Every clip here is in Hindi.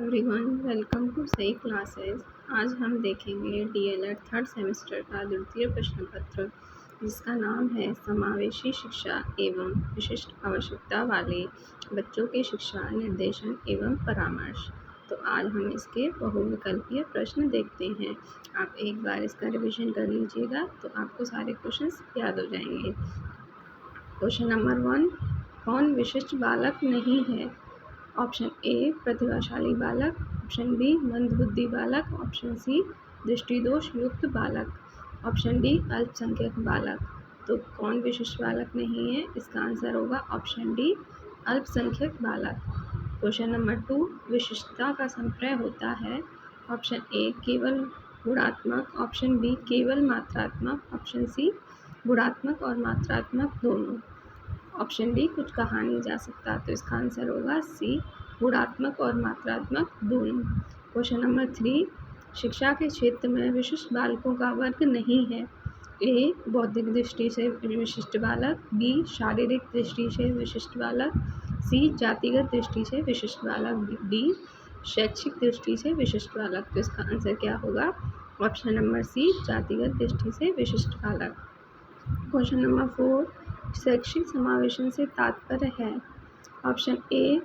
एवरीवन, वेलकम टू सही क्लासेस। आज हम देखेंगे डीएलएड थर्ड सेमेस्टर का द्वितीय प्रश्न पत्र, जिसका नाम है समावेशी शिक्षा एवं विशिष्ट आवश्यकता वाले बच्चों की शिक्षा निर्देशन एवं परामर्श। तो आज हम इसके बहुविकल्पीय प्रश्न देखते हैं। आप एक बार इसका रिवीजन कर लीजिएगा तो आपको सारे क्वेश्चंस याद हो जाएंगे। क्वेश्चन नंबर 1, कौन विशिष्ट बालक नहीं है? ऑप्शन ए प्रतिभाशाली बालक, ऑप्शन बी मंदबुद्धि बालक, ऑप्शन सी दृष्टिदोष युक्त बालक, ऑप्शन डी अल्पसंख्यक बालक। तो कौन विशिष्ट बालक नहीं है? इसका आंसर होगा ऑप्शन डी अल्पसंख्यक बालक। क्वेश्चन नंबर 2, विशिष्टता का संप्रय होता है? ऑप्शन ए केवल गुणात्मक, ऑप्शन बी केवल मात्रात्मक, ऑप्शन सी गुणात्मक और मात्रात्मक दोनों, ऑप्शन डी कुछ कहा नहीं जा सकता। तो इसका आंसर होगा सी गुणात्मक और मात्रात्मक दोनों। क्वेश्चन नंबर 3, शिक्षा के क्षेत्र में विशिष्ट बालकों का वर्ग नहीं है? ए बौद्धिक दृष्टि से विशिष्ट बालक, बी शारीरिक दृष्टि से विशिष्ट बालक, सी जातिगत दृष्टि से विशिष्ट बालक, डी शैक्षिक दृष्टि से विशिष्ट बालक। तो इसका आंसर क्या होगा? ऑप्शन नंबर सी जातिगत दृष्टि से विशिष्ट बालक। क्वेश्चन नंबर 4, शैक्षिक समावेशन से तात्पर्य है? ऑप्शन ए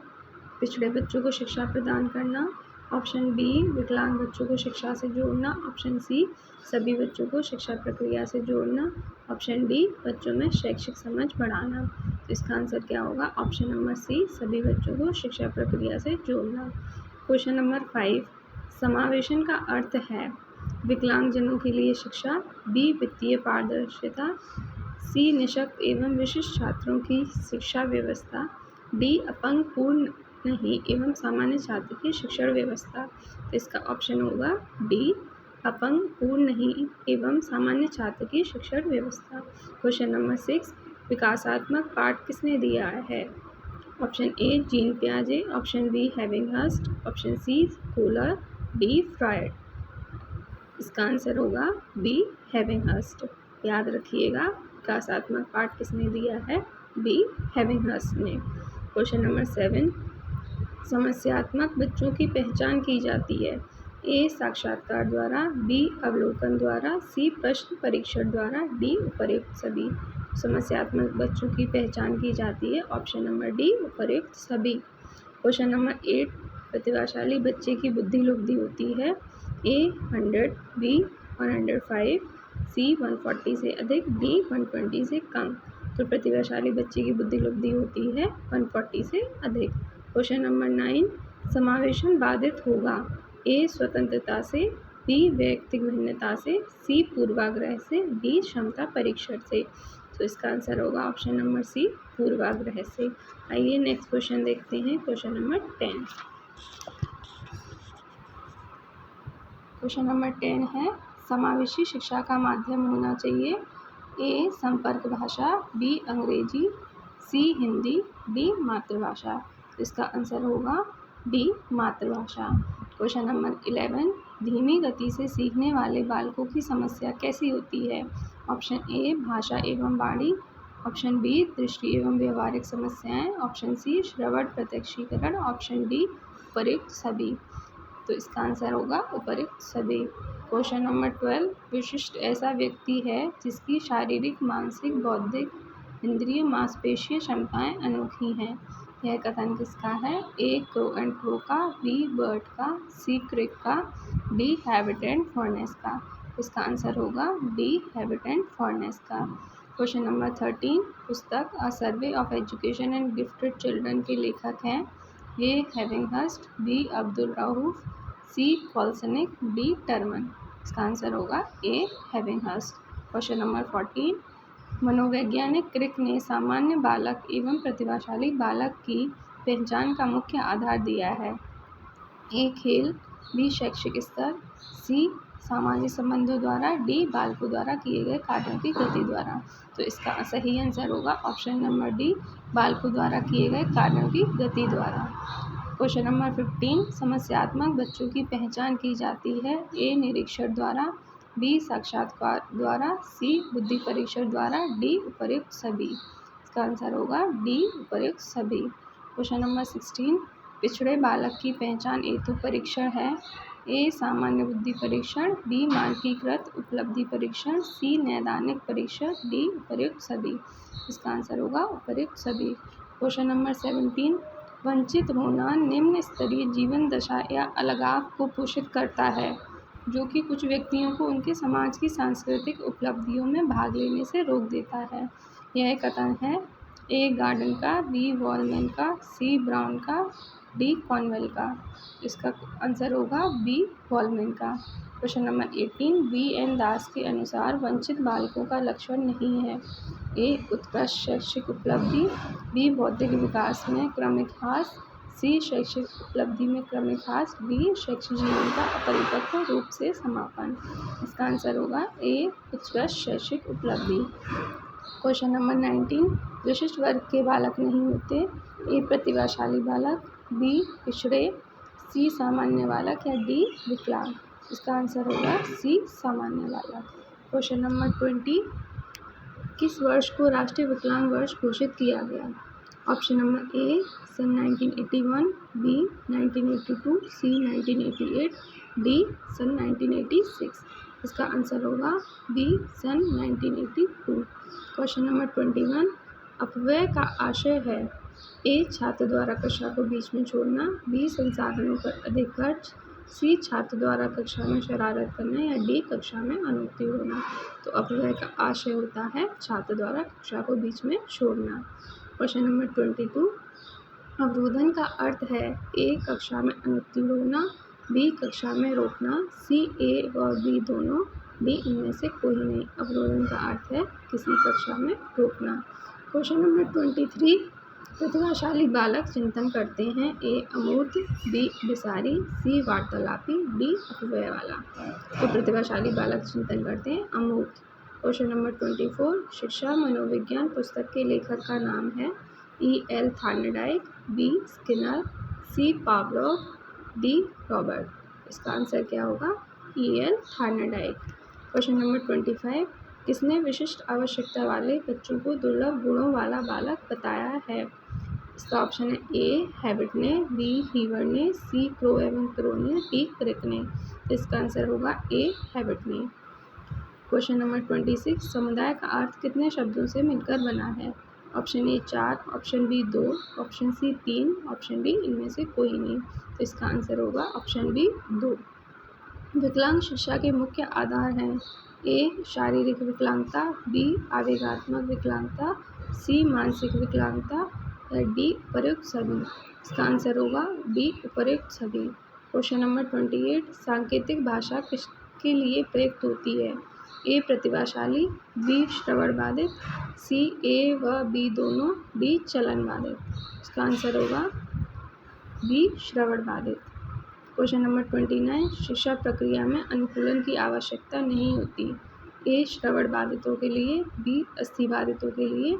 पिछड़े बच्चों को शिक्षा प्रदान करना, ऑप्शन बी विकलांग बच्चों को शिक्षा से जोड़ना, ऑप्शन सी सभी बच्चों को शिक्षा प्रक्रिया से जोड़ना, ऑप्शन डी बच्चों में शैक्षिक समझ बढ़ाना। तो इसका आंसर क्या होगा? ऑप्शन नंबर सी सभी बच्चों को शिक्षा प्रक्रिया से जोड़ना। क्वेश्चन नंबर 5, समावेशन का अर्थ है? विकलांगजनों के लिए शिक्षा, बी वित्तीय पारदर्शिता, सी निःशक्त एवं विशिष्ट छात्रों की शिक्षा व्यवस्था, डी अपंग पूर्ण नहीं एवं सामान्य छात्र की शिक्षण व्यवस्था। तो इसका ऑप्शन होगा डी अपंग पूर्ण नहीं एवं सामान्य छात्र की शिक्षण व्यवस्था। क्वेश्चन नंबर 6, विकासात्मक पाठ किसने दिया है? ऑप्शन ए जीन पियाजे, option B Havighurst, option C Kohler, D Freud. इसका आंसर होगा बी हेविंगहर्स्ट। याद रखिएगा, विकासात्मक पाठ किसने दिया है? बी हेविंगहर्स्ट ने। क्वेश्चन नंबर 7, समस्यात्मक बच्चों की पहचान की जाती है? ए साक्षात्कार द्वारा, बी अवलोकन द्वारा, सी प्रश्न परीक्षण द्वारा, डी उपर्युक्त सभी। समस्यात्मक बच्चों की पहचान की जाती है, ऑप्शन नंबर डी उपर्युक्त सभी। क्वेश्चन नंबर 8, प्रतिभाशाली बच्चे की बुद्धि लुब्धि होती है? ए 100, बी 105, सी 140 से अधिक, डी 120 से कम। तो प्रतिभाशाली बच्चे की बुद्धि लुब्धि होती है 140 से अधिक। क्वेश्चन नंबर 9, समावेशन बाधित होगा? ए स्वतंत्रता से, बी वैयक्तिक भिन्नता से, सी पूर्वाग्रह से, डी क्षमता परीक्षण से। तो इसका आंसर होगा ऑप्शन नंबर सी पूर्वाग्रह से। आइए नेक्स्ट क्वेश्चन देखते हैं, क्वेश्चन नंबर 10। क्वेश्चन नंबर 10 है, समावेशी शिक्षा का माध्यम होना चाहिए? ए संपर्क भाषा, बी अंग्रेजी, सी हिंदी, डी मातृभाषा। इसका आंसर होगा डी मातृभाषा। क्वेश्चन नंबर 11, धीमी गति से सीखने वाले बालकों की समस्या कैसी होती है? ऑप्शन ए भाषा एवं वाणी, ऑप्शन बी दृष्टि एवं व्यवहारिक समस्याएं, ऑप्शन सी श्रवण प्रत्यक्षीकरण, ऑप्शन डी उपर्युक्त सभी। तो इसका आंसर होगा उपर्युक्त सभी। क्वेश्चन नंबर 12, विशिष्ट ऐसा व्यक्ति है जिसकी शारीरिक, मानसिक, बौद्धिक, इंद्रिय, मांसपेशीय क्षमताएं अनोखी हैं? यह कथन किसका है? ए क्रो एंड क्रो का, बी बर्ड का, सी क्रिक का, डी हैबिट एंड फॉरनेस का। इसका आंसर होगा डी हैबिट एंड फॉरनेस का। क्वेश्चन नंबर 13, पुस्तक a survey of education and gifted children के लेखक हैं? A Havighurst, B Abdul Rauf, C Kolesnik, D Terman. इसका आंसर होगा ए हेविंगहर्स्ट। क्वेश्चन नंबर 14, मनोवैज्ञानिक क्रिक ने सामान्य बालक एवं प्रतिभाशाली बालक की पहचान का मुख्य आधार दिया है? ए खेल, बी शैक्षिक स्तर, सी सामाजिक संबंधों द्वारा, डी बालकों द्वारा किए गए कार्यों की गति द्वारा। तो इसका सही आंसर होगा ऑप्शन नंबर डी बालकों द्वारा किए गए कार्यों की गति द्वारा। क्वेश्चन नंबर 15, समस्यात्मक बच्चों की पहचान की जाती है? ए निरीक्षण द्वारा, बी साक्षात्कार द्वारा, सी बुद्धि परीक्षण द्वारा, डी उपर्युक्त सभी। इसका आंसर होगा डी उपर्युक्त सभी। क्वेश्चन नंबर 16, पिछड़े बालक की पहचान हेतु परीक्षण है? ए सामान्य बुद्धि परीक्षण, बी मानकीकृत उपलब्धि परीक्षण, सी नैदानिक परीक्षण, डी उपर्युक्त सभी। इसका आंसर होगा उपर्युक्त सभी। क्वेश्चन नंबर 17, वंचित होना निम्न स्तरीय जीवन दशा या अलगाव को पोषित करता है जो कि कुछ व्यक्तियों को उनके समाज की सांस्कृतिक उपलब्धियों में भाग लेने से रोक देता है। यह कथन है ए गार्डन का, बी वॉलमैन का, सी ब्राउन का, डी कॉनवेल का। इसका आंसर होगा बी वॉलमैन का। क्वेश्चन नंबर 18, बी एन दास के अनुसार वंचित बालकों का लक्षण नहीं है? ए उत्कृष्ट शैक्षिक उपलब्धि, बी बौद्धिक विकास में क्रमिक ह्रास, सी शैक्षिक उपलब्धि में क्रमिक ह्रास, डी शैक्षिक जीवन का अपरिपक्व रूप से समापन। इसका आंसर होगा ए उत्कृष्ट शैक्षिक उपलब्धि। क्वेश्चन नंबर 19, विशिष्ट वर्ग के बालक नहीं होते? ए प्रतिभाशाली बालक, बी पिछड़े, सी सामान्य बालक या डी विकलांग। इसका आंसर होगा सी सामान्य बालक। क्वेश्चन नंबर 20, किस वर्ष को राष्ट्रीय विकलांग वर्ष घोषित किया गया? ऑप्शन नंबर ए सन 1981, बी 1982, सी 1988, डी सन 1986। इसका आंसर होगा बी सन 1982। क्वेश्चन नंबर 21, अपव्यय का आशय है? ए छात्र द्वारा कक्षा को बीच में छोड़ना, बी संसाधनों पर अधिक खर्च, सी छात्र द्वारा कक्षा में शरारत करना या डी कक्षा में अनुत्तीर्ण होना। तो अपव्यय का आशय होता है छात्र द्वारा कक्षा को बीच में छोड़ना। क्वेश्चन नंबर 22, अवरोधन का अर्थ है? ए कक्षा में अनुत्तीर्ण होना, बी कक्षा में रोकना, सी ए व बी दोनों, डी इनमें से कोई नहीं। अवरोधन का अर्थ है किसी कक्षा में रोकना। क्वेश्चन नंबर 23, प्रतिभाशाली बालक चिंतन करते हैं? ए अमूर्त, बी विसारी, सी वार्तालापी, डी अपव्यय वाला। तो प्रतिभाशाली बालक चिंतन करते हैं अमूर्त। क्वेश्चन नंबर 24, शिक्षा मनोविज्ञान पुस्तक के लेखक का नाम है? E L Thorndike, B Skinner, C Pavlov, D Robert. इसका आंसर क्या होगा? E L Thorndike. Question number 25, किसने विशिष्ट आवश्यकता वाले बच्चों को दुर्लभ गुणों वाला बालक बताया है? इसका ऑप्शन है ए हैबिट ने, बी हीवर ने, सी क्रो एवं क्रो ने, डी क्रिक ने। इसका आंसर होगा ए हैबिट ने। क्वेश्चन नंबर 26, समुदाय का अर्थ कितने शब्दों से मिलकर बना है? Option A 4, option B 2, option C 3, option D इनमें से कोई नहीं। तो इसका आंसर होगा ऑप्शन बी 2। विकलांग शिक्षा के मुख्य आधार हैं? ए शारीरिक विकलांगता, बी आवेगात्मक विकलांगता, सी मानसिक विकलांगता या डी उपर्युक्त सभी। इसका आंसर होगा बी उपर्युक्त सभी। क्वेश्चन नंबर 28, सांकेतिक भाषा किसके लिए प्रयुक्त होती है? ए प्रतिभाशाली, बी श्रवण बाधित, सी ए व बी दोनों, डी चलन बाधित। इसका आंसर होगा बी श्रवण बाधित। क्वेश्चन नंबर 29, शिक्षा प्रक्रिया में अनुकूलन की आवश्यकता नहीं होती? ए श्रवण बाधितों के लिए, बी अस्थि बाधितों के लिए,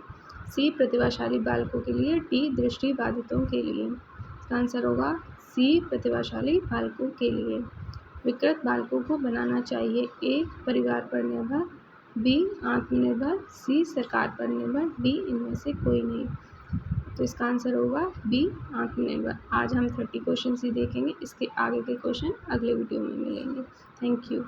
सी प्रतिभाशाली बालकों के लिए, डी दृष्टि बाधितों के लिए। इसका आंसर होगा सी प्रतिभाशाली बालकों के लिए। विकृत बालकों को बनाना चाहिए? ए परिवार पर निर्भर, बी आत्मनिर्भर, सी सरकार पर निर्भर, डी इनमें से कोई नहीं। तो इसका आंसर होगा बी आत्मनिर्भर। आज हम 30 क्वेश्चन ही देखेंगे, इसके आगे के क्वेश्चन अगले वीडियो में मिलेंगे। Thank you.